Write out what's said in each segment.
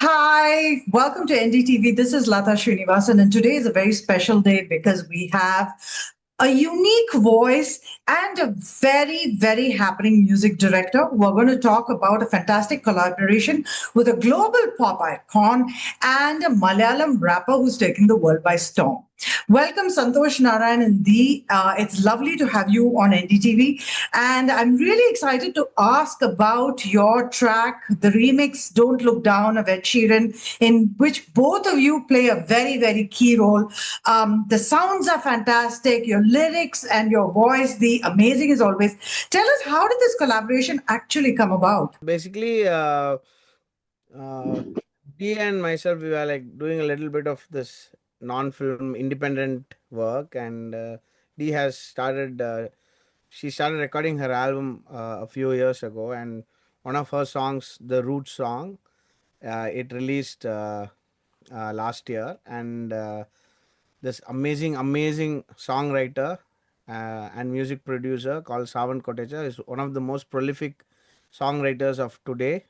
Hi, welcome to NDTV. This is Lata Srinivasan, and today is a very special day because we have a unique voice and a very, very happening music director. We're going to talk about a fantastic collaboration with a global pop icon and a Malayalam rapper who's taken the world by storm. Welcome, Santhosh Narayanan and Dhee. It's lovely to have you on NDTV. And I'm really excited to ask about your track, the remix Don't Look Down of Ed Sheeran, in which both of you play a very, very key role. The sounds are fantastic, your lyrics and your voice, the amazing as always. Tell us, how did this collaboration actually come about? Basically, uh, Dee and myself, we were like doing a little bit of this non-film independent work, and Dee has started. She started recording her album a few years ago, and one of her songs, the Root song, it released last year, and this amazing songwriter and music producer called Savan Kotecha is one of the most prolific songwriters of today,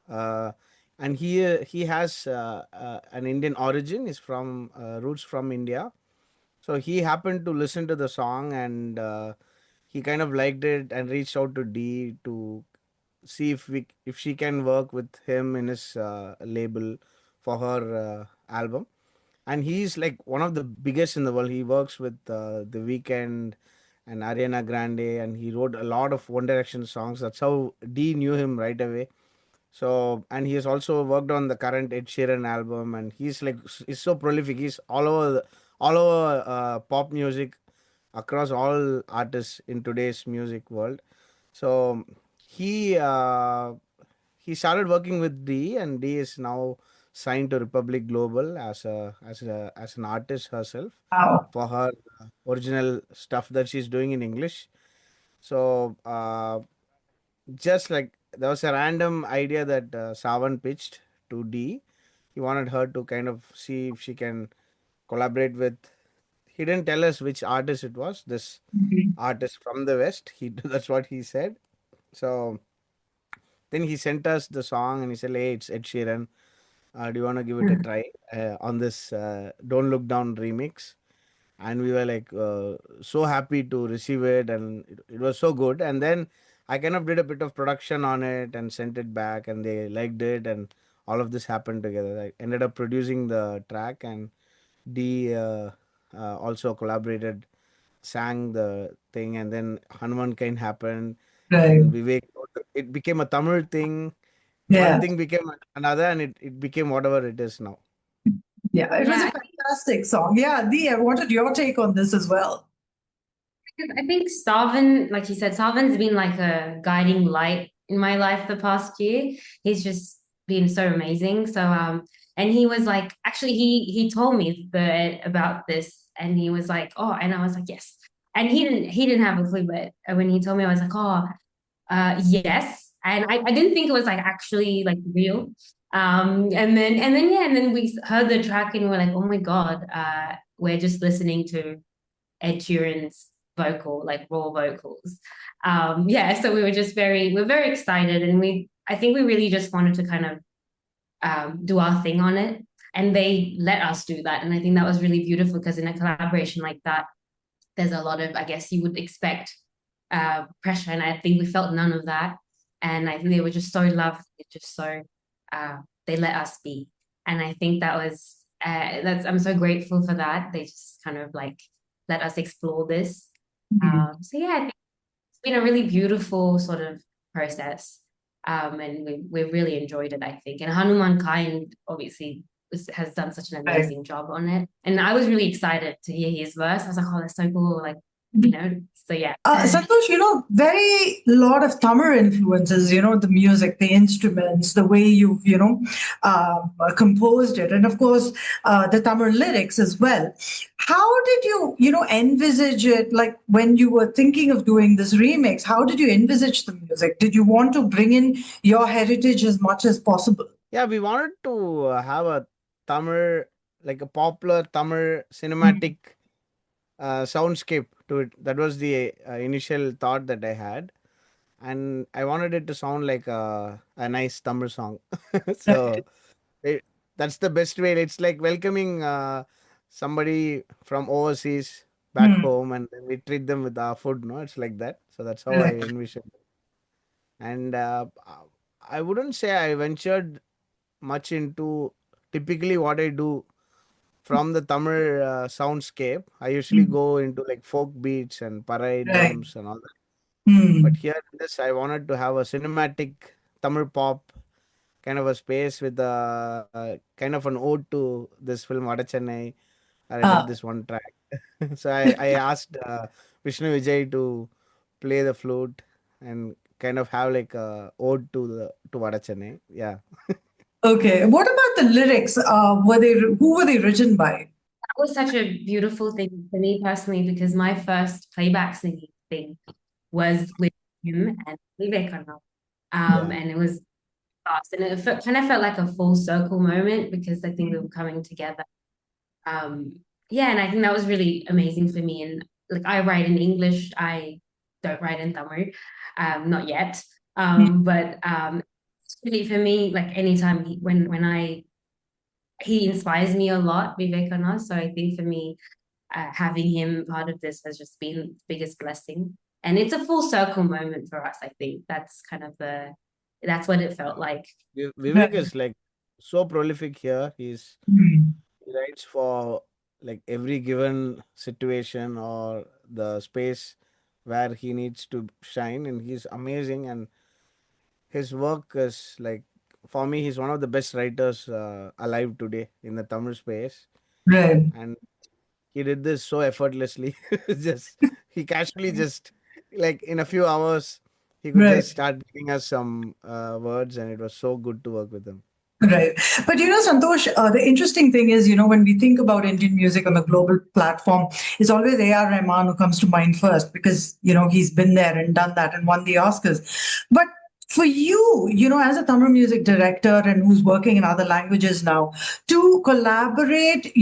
uh, and he has an Indian origin. Is from roots from India. So he happened to listen to the song, and he kind of liked it and reached out to Dee to see if she can work with him in his label for her album. And he's like one of the biggest in the world. He works with The Weeknd and Ariana Grande, and he wrote a lot of One Direction songs. That's how Dee knew him right away. So, and he has also worked on the current Ed Sheeran album, and he's so prolific. He's all over pop music across all artists in today's music world. So he uh, he started working with Dee, and Dee is now signed to Republic Global as an artist herself Wow. for her original stuff that she's doing in English. So just like there was a random idea that Savan pitched to Dee. He wanted her to kind of see if she can collaborate with. He didn't tell us which artist it was. This Mhm. artist from the West. He That's what he said. So then he sent us the song and he said, "Hey, it's Ed Sheeran. Do you want to give it a try on this Don't Look Down remix?" And we were like so happy to receive it, and it was so good. And then I kind of did a bit of production on it and sent it back, and they liked it, and all of this happened together. I ended up producing the track, and Dee also collaborated, sang the thing, and then Hanumankind happened. Right. Then Vivek, it became a Tamil thing. One Yeah. thing became another, and it became whatever it is now. Yeah. It was a Yeah, fantastic song. Yeah. Dhee, I wanted your take on this as well. I think Sarvan, like you said, Sarvan's been like a guiding light in my life the past year. He's just been so amazing. And he was like, actually, he told me about this, and he was like, oh, and I was like, yes. And he didn't have a clue, but when he told me, I was like, oh, yes. And I didn't think it was like actually like real. And then we heard the track and we're like, oh my God, we're just listening to Ed Sheeran's vocal, like raw vocals. Yeah, so we're very excited, and I think we really just wanted to kind of do our thing on it, and they let us do that, and I think that was really beautiful because in a collaboration like that, there's a lot of, I guess you would expect pressure, and I think we felt none of that, and I think they were just so lovely, just so uh, they let us be, and I think that's I'm so grateful for that. They just kind of like let us explore this. So yeah, I think it's been a really beautiful sort of process, and we really enjoyed it. I think, and Hanumankind obviously has done such an Right. amazing job on it, and I was really excited to hear his verse. I was like, oh, that's so cool, like you know. So yeah. Santosh, very lot of Tamil influences, the music, the instruments, the way you've, composed it. And of course, the Tamil lyrics as well. How did you, envisage it? Like when you were thinking of doing this remix, how did you envisage the music? Did you want to bring in your heritage as much as possible? Yeah, we wanted to have a Tamil, like a popular Tamil cinematic soundscape to it. That was the initial thought that I had, and I wanted it to sound like a nice Tamil song. So it, that's the best way. It's like welcoming somebody from overseas back Hmm. home, and then we treat them with our food. No, it's like that. So that's how I Right. envision. And I wouldn't say I ventured much into typically what I do from the Tamil soundscape. I usually Hmm. go into like folk beats and parai Right. drums and all that. But Hmm. here in this, I wanted to have a cinematic Tamil pop kind of a space with a kind of an ode to this film Vada Chennai. I did Ah, this one track. So I asked Vishnu Vijay to play the flute and kind of have like a ode to the to Vada Chennai. Yeah. okay. What about the lyrics? Who were they written by? That was such a beautiful thing for me personally because my first playback singing thing was with him and Vivekananda. Yeah. And it was fast and kind of felt like a full circle moment because I think we were coming together. Um, yeah, and I think that was really amazing for me. And like I write in English, I don't write in Tamil, not yet. But it's really for me, like anytime when I he inspires me a lot, Vivekananda. So I think for me, having him part of this has just been the biggest blessing. And it's a full circle moment for us, I think. That's what it felt like. Vivek Right. is like so prolific here. Hmm. He writes for like every given situation or the space where he needs to shine, and he's amazing. And his work is like, for me, he's one of the best writers alive today in the Tamil space. Right. And he did this so effortlessly. Just he casually just like in a few hours he could just Right. start giving us some words, and it was so good to work with him. Right. But Santhosh, the interesting thing is, when we think about Indian music on the global platform, it's always AR Rahman who comes to mind first because, he's been there and done that and won the Oscars. But for you, as a Tamil music director and who's working in other languages now, to collaborate,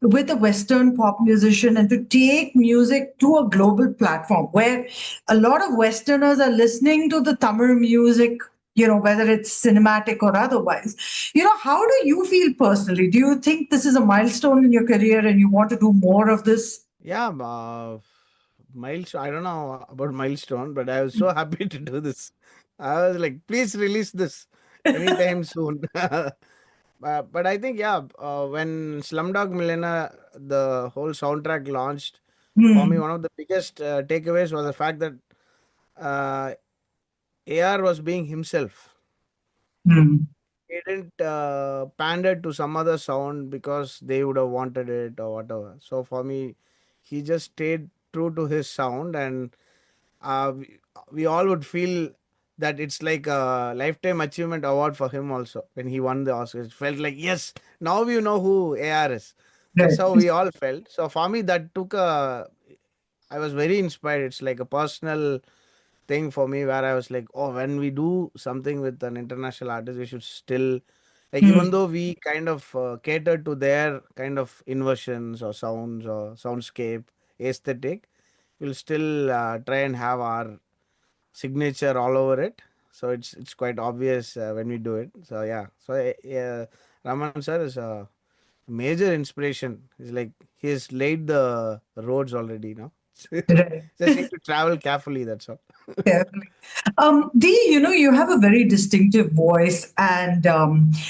with a Western pop musician and to take music to a global platform where a lot of Westerners are listening to the Tamil music, whether it's cinematic or otherwise. How do you feel personally? Do you think this is a milestone in your career and you want to do more of this? Yeah, milestone. I don't know about milestone, but I was so happy to do this. I was like, please release this anytime soon. But I think, yeah, when Slumdog Millionaire, the whole soundtrack launched, for me, Hmm. one of the biggest takeaways was the fact that uh, AR was being himself. Hmm. He didn't pander to some other sound because they would have wanted it or whatever. So for me, he just stayed true to his sound, and we all would feel that it's like a lifetime achievement award for him also when he won the Oscars. It felt like, yes, now we know who AR is. That's Right. how we all felt. So for me, that took a. I was very inspired. It's like a personal thing for me where I was like, oh, when we do something with an international artist, we should still like, Hmm. even though we kind of cater to their kind of inversions or sounds or soundscape aesthetic, we'll still try and have our signature all over it. So it's quite obvious when we do it. So yeah, so yeah, Raman sir is a major inspiration. He's like he has laid the roads already, no? Right. Just need to travel carefully. That's all. Carefully. Dee, you have a very distinctive voice, and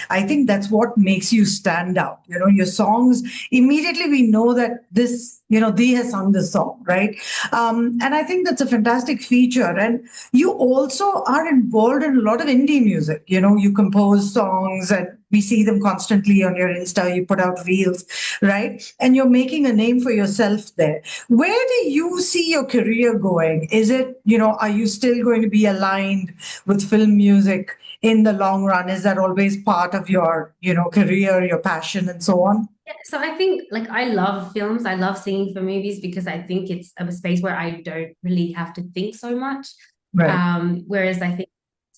I think that's what makes you stand out. Your songs, immediately we know that Dee has sung this song, right? And I think that's a fantastic feature. And you also are involved in a lot of indie music. You compose songs, and we see them constantly on your Insta. You put out reels, right? And you're making a name for yourself there. Where do you see your career going? Is it, are you still going to be aligned with film music in the long run? Is that always part of your, career, your passion, and so on? Yeah, so I think like I love films. I love singing for movies because I think it's a space where I don't really have to think so much. Right. Whereas I think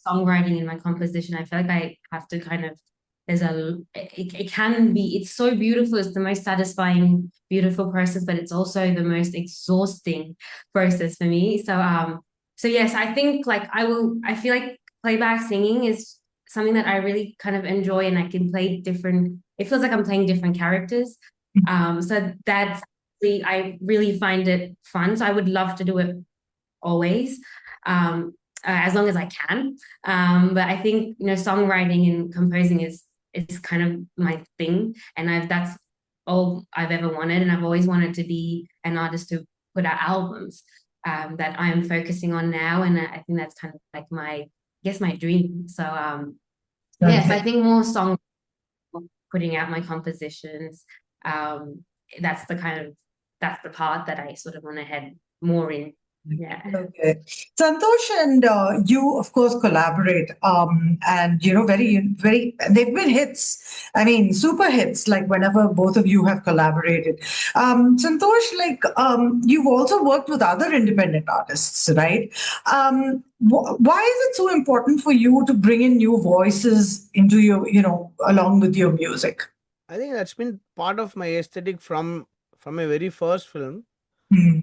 songwriting in my composition, I feel like I have to kind of it can be it's so beautiful. It's the most satisfying, beautiful process, but it's also the most exhausting process for me. So yes, I think like I feel like playback singing is something that I really kind of enjoy, and I can play different. It feels like I'm playing different characters. So I really find it fun. So I would love to do it always, as long as I can. But I think songwriting and composing is kind of my thing, and that's all I've ever wanted, and I've always wanted to be an artist to put out albums that I'm focusing on now, and I think that's kind of like my dream. So yes, I think more song putting out my compositions. That's the part that I sort of want to head more in. Yeah. Okay. Santhosh and you, of course, collaborate. And, they've been hits. I mean, super hits, like whenever both of you have collaborated. Santhosh, you've also worked with other independent artists, right? Why is it so important for you to bring in new voices into along with your music? I think that's been part of my aesthetic from my very first film. Hmm.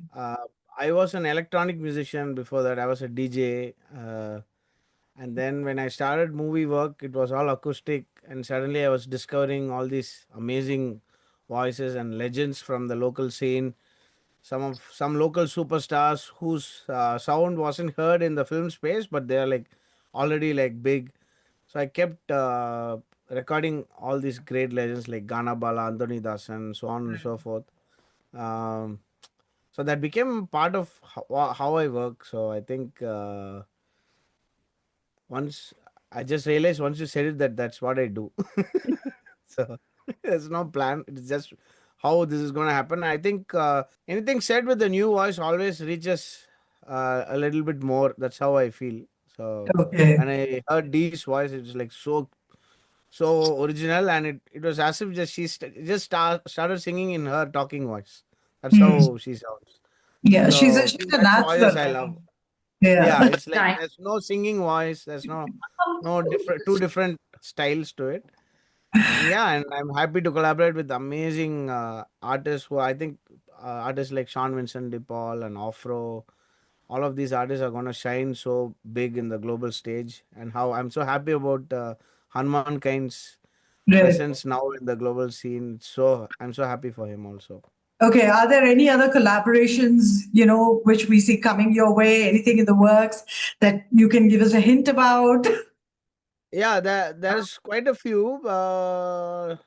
I was an electronic musician before that. I was a DJ. And then when I started movie work, it was all acoustic. And suddenly I was discovering all these amazing voices and legends from the local scene. Some local superstars whose sound wasn't heard in the film space, but they are like already like big. So I kept recording all these great legends like Gana Bala, Anthony Dasan, so on and so forth. Um, so that became part of how I work. So I think once I just realized once you said it that that's what I do. So there's no plan. It's just how this is going to happen. I think anything said with the new voice always reaches a little bit more. That's how I feel. So Okay. when I heard Dee's voice, it was like so original, and it was as if started singing in her talking voice. That's Hmm. how she sounds. Yeah, she's So she's a such voices natural. I I love. think. Yeah. Yeah, it's like Nice. there's no singing voice. There's no different two different styles to it. And yeah, and I'm happy to collaborate with amazing artists who I think artists like Sean Vincent de Paul and Afro. All of these artists are going to shine so big in the global stage, and how I'm so happy about Hanumankind's Right. presence now in the global scene. So I'm so happy for him also. Okay. Are there any other collaborations, which we see coming your way? Anything in the works that you can give us a hint about? Yeah, there's quite a few. The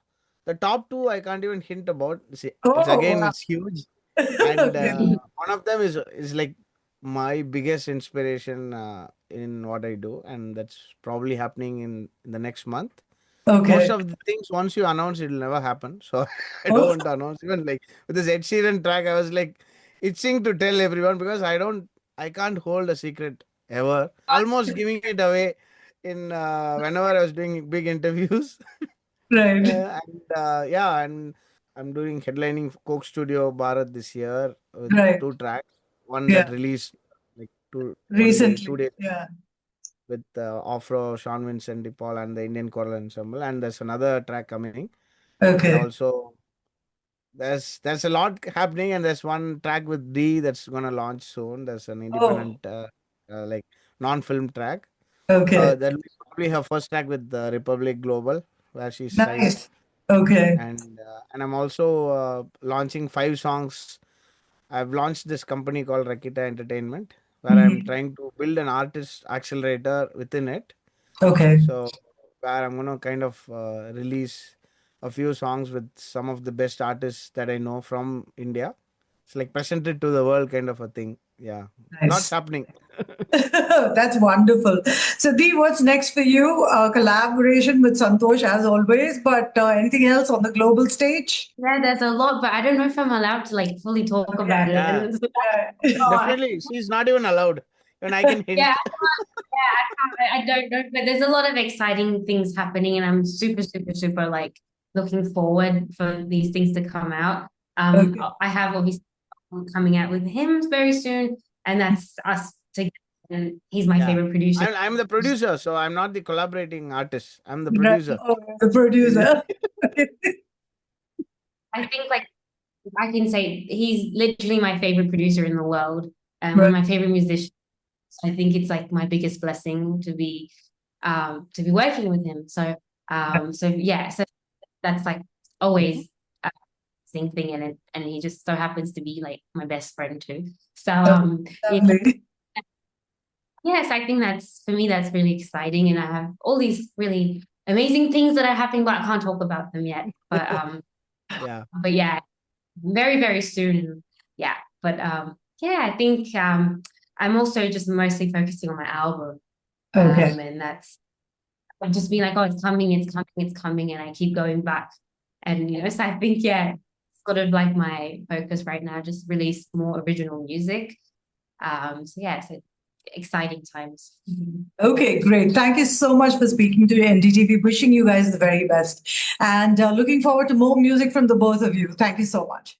top two I can't even hint about. See, Oh, wow. it's huge, and Okay. one of them is like my biggest inspiration in what I do, and that's probably happening in the next month. Most Okay. of the things once you announce, it'll never happen. So I don't Oh, want to announce. Even like with this Ed Sheeran track, I was like itching to tell everyone because I can't hold a secret ever. Almost giving it away in whenever I was doing big interviews. right. Yeah, and I'm doing headlining for Coke Studio Bharat this year with Right. two tracks. One that Yeah. released like one day, Recently. 2 days Yeah. with Afro, Sean Vincent de Paul, and the Indian Choral Ensemble. And there's another track coming. And Okay. also there's a lot happening, and there's one track with Dhee that's gonna launch soon. There's an Oh, independent like non-film track. okay. That'll be probably her first track with the Republic Global, where she's signed. Nice. Okay. And I'm also launching 5 songs. I've launched this company called Rakita Entertainment, where I'm Mhm. trying to build an artist accelerator within it. Okay. So where I'm gonna kind of release a few songs with some of the best artists that I know from India. It's like presented to the world kind of a thing. Yeah, lots Nice. happening. That's wonderful. So, Dee, what's next for you? Collaboration with Santhosh as always, but anything else on the global stage? Yeah, there's a lot, but I don't know if I'm allowed to like fully talk Okay. about it. Yeah, And Yeah. oh, definitely. She's not even allowed. And I can yeah, hint. I don't know, but there's a lot of exciting things happening, and I'm super, super, super like looking forward for these things to come out. Okay. I have obviously coming out with him very soon, and that's us together. And he's my Yeah. favorite producer. I'm the producer, so I'm not the collaborating artist. I'm the Right. producer. Oh, the producer. I think like I can say he's literally my favorite producer in the world, and one Right. of my favorite musicians. I think it's like my biggest blessing to be to be working with him. So so that's like always a thing, and he just so happens to be like my best friend too. So Lovely. yes, I think that's, for me, that's really exciting, and I have all these really amazing things that are happening, but I can't talk about them yet. Yeah. But yeah, very, very soon. Yeah. But yeah, I think I'm also just mostly focusing on my album. Okay. And that's, I've just been like, oh, it's coming, it's coming, it's coming, and I keep going back. And so I think, yeah, it's sort of like my focus right now, just release more original music. So yeah, so exciting times. Okay, great. Thank you so much for speaking to NDTV. Wishing you guys the very best. And looking forward to more music from the both of you. Thank you so much.